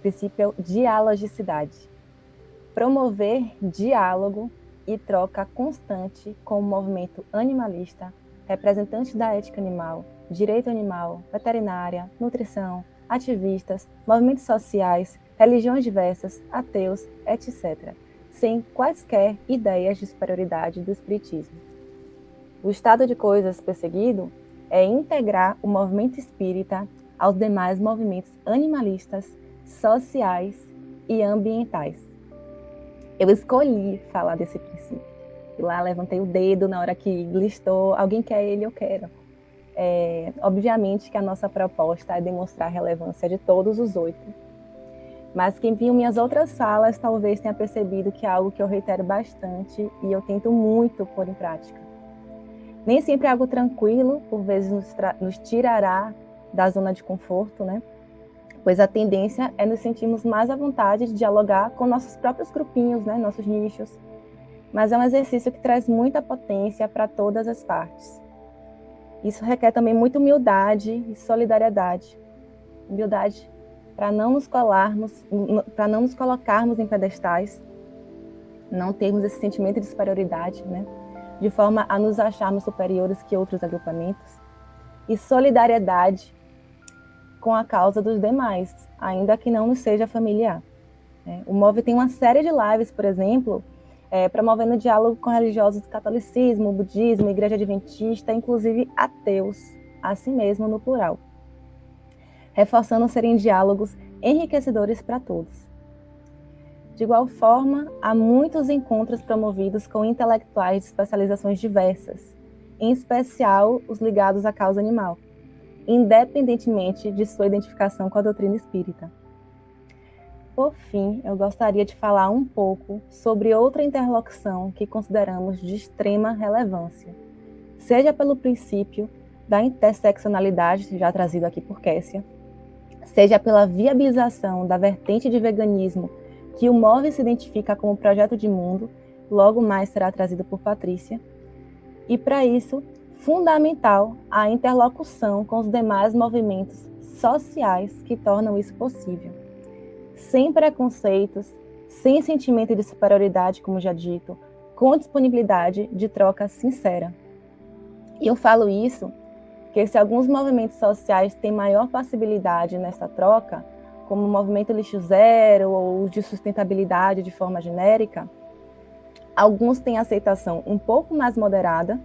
princípio dialogicidade. Promover diálogo e troca constante com o movimento animalista, representantes da ética animal, direito animal, veterinária, nutrição, ativistas, movimentos sociais, religiões diversas, ateus, etc., sem quaisquer ideias de superioridade do espiritismo. O estado de coisas perseguido é integrar o movimento espírita aos demais movimentos animalistas, sociais e ambientais. Eu escolhi falar desse princípio. E lá levantei o dedo na hora que listou, alguém quer ele, eu quero. Obviamente que a nossa proposta é demonstrar a relevância de todos os 8. Mas quem viu minhas outras falas talvez tenha percebido que é algo que eu reitero bastante e eu tento muito pôr em prática. Nem sempre é algo tranquilo, por vezes nos tirará da zona de conforto, né? Pois a tendência é nos sentirmos mais à vontade de dialogar com nossos próprios grupinhos, né? Nossos nichos. Mas é um exercício que traz muita potência para todas as partes. Isso requer também muita humildade e solidariedade. Humildade para não nos colocarmos em pedestais, não termos esse sentimento de superioridade, né? De forma a nos acharmos superiores que outros agrupamentos. E solidariedade com a causa dos demais, ainda que não nos seja familiar. O MOVE tem uma série de lives, por exemplo, promovendo diálogo com religiosos do catolicismo, budismo, igreja adventista, inclusive ateus, assim mesmo no plural, reforçando serem diálogos enriquecedores para todos. De igual forma, há muitos encontros promovidos com intelectuais de especializações diversas, em especial os ligados à causa animal, independentemente de sua identificação com a doutrina espírita. Por fim, eu gostaria de falar um pouco sobre outra interlocução que consideramos de extrema relevância, seja pelo princípio da interseccionalidade, já trazido aqui por Kessia, seja pela viabilização da vertente de veganismo que o MOVE se identifica como projeto de mundo, logo mais será trazido por Patrícia, e para isso, fundamental a interlocução com os demais movimentos sociais que tornam isso possível. Sem preconceitos, sem sentimento de superioridade, como já dito, com disponibilidade de troca sincera. E eu falo isso porque se alguns movimentos sociais têm maior possibilidade nessa troca, como o movimento lixo zero ou de sustentabilidade de forma genérica, alguns têm aceitação um pouco mais moderada,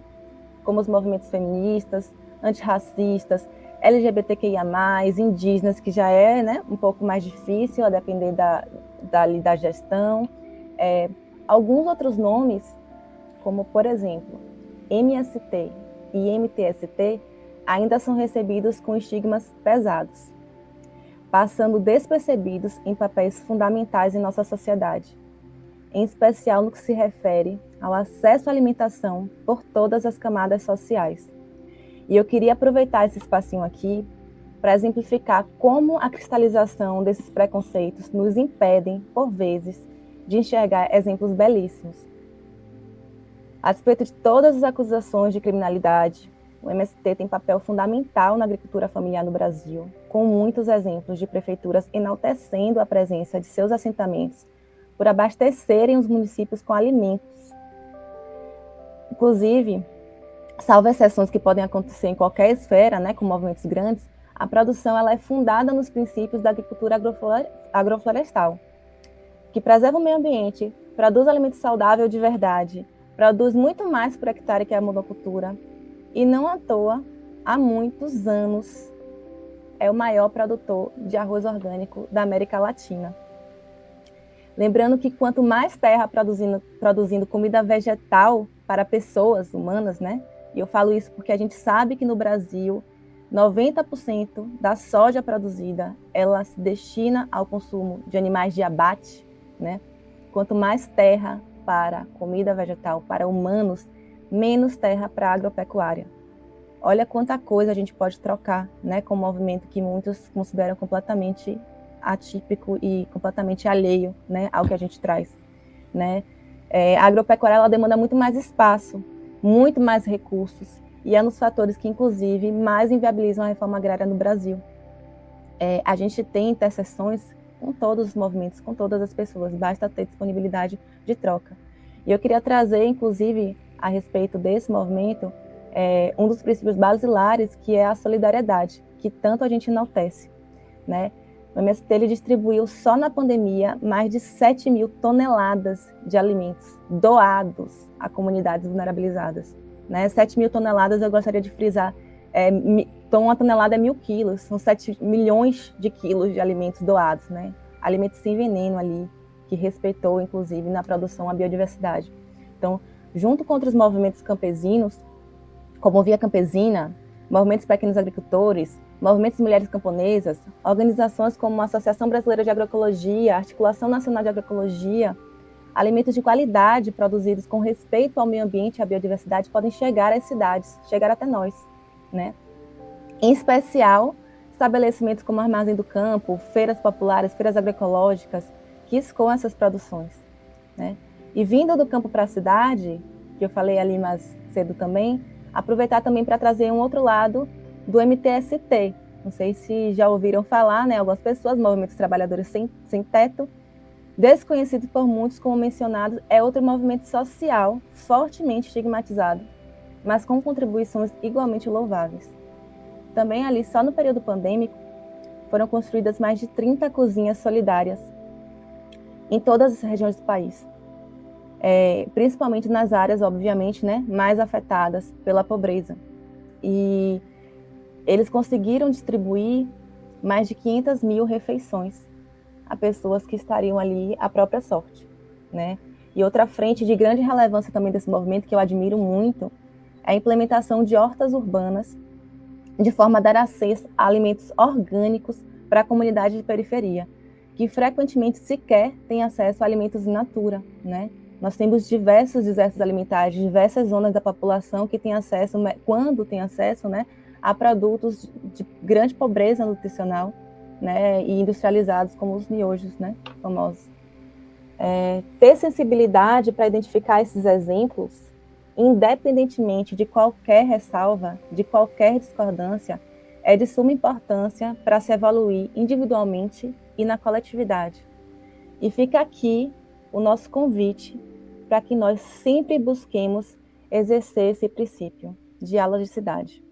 como os movimentos feministas, antirracistas, LGBTQIA+, indígenas, que já é, né, um pouco mais difícil, a depender da gestão. Alguns outros nomes, como, por exemplo, MST e MTST, ainda são recebidos com estigmas pesados, passando despercebidos em papéis fundamentais em nossa sociedade, em especial no que se refere ao acesso à alimentação por todas as camadas sociais. E eu queria aproveitar esse espacinho aqui para exemplificar como a cristalização desses preconceitos nos impedem, por vezes, de enxergar exemplos belíssimos. A despeito de todas as acusações de criminalidade, o MST tem papel fundamental na agricultura familiar no Brasil, com muitos exemplos de prefeituras enaltecendo a presença de seus assentamentos por abastecerem os municípios com alimentos. Inclusive, salvo exceções que podem acontecer em qualquer esfera, né, com movimentos grandes, a produção ela é fundada nos princípios da agricultura agroflorestal, que preserva o meio ambiente, produz alimento saudável de verdade, produz muito mais por hectare que a monocultura, e não à toa, há muitos anos, é o maior produtor de arroz orgânico da América Latina. Lembrando que quanto mais terra produzindo comida vegetal para pessoas humanas, né? E eu falo isso porque a gente sabe que no Brasil, 90% da soja produzida, ela se destina ao consumo de animais de abate, né? Quanto mais terra para comida vegetal, para humanos, menos terra para agropecuária. Olha quanta coisa a gente pode trocar, né, com um movimento que muitos consideram completamente atípico e completamente alheio, né, ao que a gente traz, né? A agropecuária ela demanda muito mais espaço, muito mais recursos, e é um dos fatores que, inclusive, mais inviabilizam a reforma agrária no Brasil. A gente tem interseções com todos os movimentos, com todas as pessoas, basta ter disponibilidade de troca. E eu queria trazer, inclusive, a respeito desse movimento, um dos princípios basilares, que é a solidariedade, que tanto a gente enaltece, né? O MST ele distribuiu só na pandemia mais de 7 mil toneladas de alimentos doados a comunidades vulnerabilizadas, né? 7 mil toneladas, eu gostaria de frisar, então uma tonelada é 1.000 quilos, são 7 milhões de quilos de alimentos doados, né? Alimentos sem veneno ali, que respeitou, inclusive, na produção a biodiversidade. Então, junto com outros movimentos campesinos, como Via Campesina, movimentos pequenos agricultores, movimentos de mulheres camponesas, organizações como a Associação Brasileira de Agroecologia, Articulação Nacional de Agroecologia, alimentos de qualidade produzidos com respeito ao meio ambiente e à biodiversidade podem chegar às cidades, chegar até nós, né? Em especial, estabelecimentos como Armazém do Campo, feiras populares, feiras agroecológicas, que escoam essas produções, né? E vindo do campo para a cidade, que eu falei ali mais cedo também, aproveitar também para trazer um outro lado do MTST. Não sei se já ouviram falar, né? Algumas pessoas, movimentos trabalhadores sem teto, desconhecido por muitos, como mencionado, é outro movimento social fortemente estigmatizado, mas com contribuições igualmente louváveis. Também ali, só no período pandêmico, foram construídas mais de 30 cozinhas solidárias em todas as regiões do país, principalmente nas áreas, obviamente, né, mais afetadas pela pobreza. E eles conseguiram distribuir mais de 500 mil refeições a pessoas que estariam ali à própria sorte, né? E outra frente de grande relevância também desse movimento, que eu admiro muito, é a implementação de hortas urbanas, de forma a dar acesso a alimentos orgânicos para a comunidade de periferia, que frequentemente sequer tem acesso a alimentos in natura, né? Nós temos diversos desertos alimentares, diversas zonas da população que têm acesso, quando tem acesso, né, a produtos de grande pobreza nutricional, né, e industrializados como os miojos, né, famosos. Ter sensibilidade para identificar esses exemplos, independentemente de qualquer ressalva, de qualquer discordância, é de suma importância para se evoluir individualmente e na coletividade. E fica aqui o nosso convite para que nós sempre busquemos exercer esse princípio de dialogicidade.